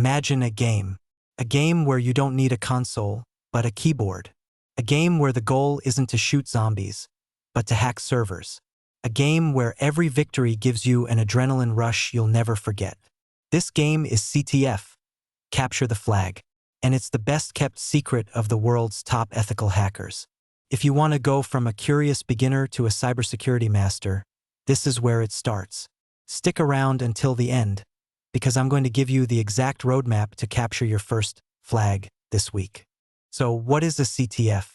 Imagine a game where you don't need a console, but a keyboard. A game where the goal isn't to shoot zombies, but to hack servers. A game where every victory gives you an adrenaline rush you'll never forget. This game is CTF, Capture the Flag, and it's the best-kept secret of the world's top ethical hackers. If you want to go from a curious beginner to a cybersecurity master, this is where it starts. Stick around until the end, because I'm going to give you the exact roadmap to capture your first flag this week. So what is a CTF?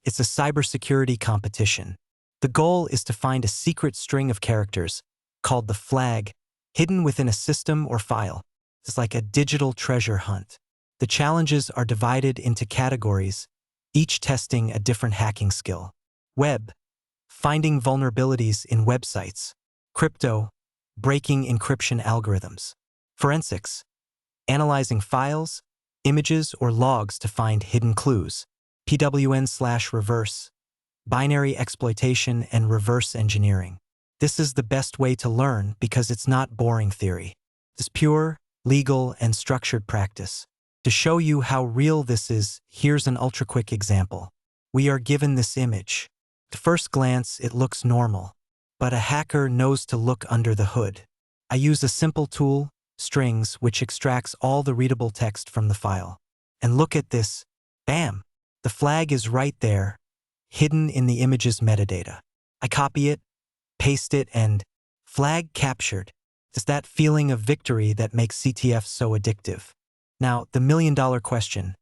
It's a cybersecurity competition. The goal is to find a secret string of characters, called the flag, hidden within a system or file. It's like a digital treasure hunt. The challenges are divided into categories, each testing a different hacking skill. Web, finding vulnerabilities in websites. Crypto, breaking encryption algorithms. Forensics, analyzing files, images, or logs to find hidden clues. PWN/reverse, binary exploitation and reverse engineering. This is the best way to learn because it's not boring theory. It's pure, legal, and structured practice. To show you how real this is, here's an ultra-quick example. We are given this image. At first glance, it looks normal, but a hacker knows to look under the hood. I use a simple tool, strings, which extracts all the readable text from the file. And look at this. Bam! The flag is right there, hidden in the image's metadata. I copy it, paste it, and flag captured. It's that feeling of victory that makes CTF so addictive. Now, the million-dollar question.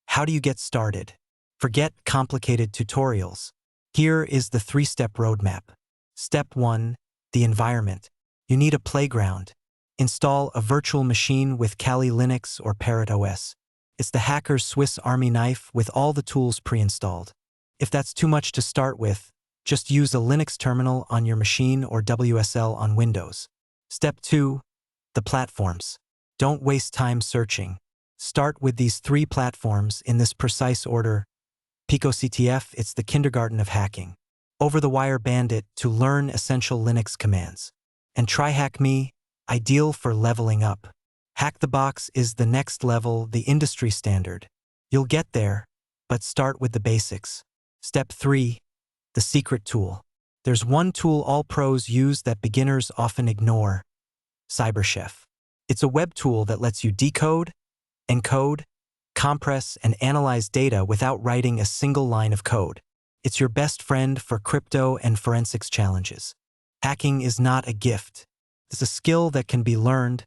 How do you get started? Forget complicated tutorials. Here is the 3-step roadmap. Step 1, the environment. You need a playground. Install a virtual machine with Kali Linux or Parrot OS. It's the hacker's Swiss Army knife with all the tools pre-installed. If that's too much to start with, just use a Linux terminal on your machine or WSL on Windows. Step 2, the platforms. Don't waste time searching. Start with these 3 platforms in this precise order. Pico CTF, it's the kindergarten of hacking. Over-the-wire Bandit to learn essential Linux commands. And TryHackMe, ideal for leveling up. Hack the Box is the next level, the industry standard. You'll get there, but start with the basics. Step 3, the secret tool. There's one tool all pros use that beginners often ignore: CyberChef. It's a web tool that lets you decode, encode, compress, and analyze data without writing a single line of code. It's your best friend for crypto and forensics challenges. Hacking is not a gift. It's a skill that can be learned,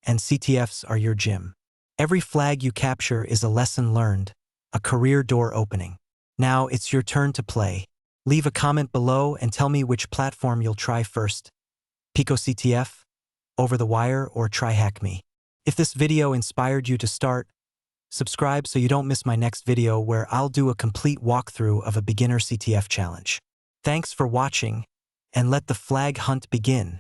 and CTFs are your gym. Every flag you capture is a lesson learned, a career door opening. Now it's your turn to play. Leave a comment below and tell me which platform you'll try first: Pico CTF, Over the Wire, or TryHackMe. If this video inspired you to start, subscribe so you don't miss my next video where I'll do a complete walkthrough of a beginner CTF challenge. Thanks for watching, and let the flag hunt begin.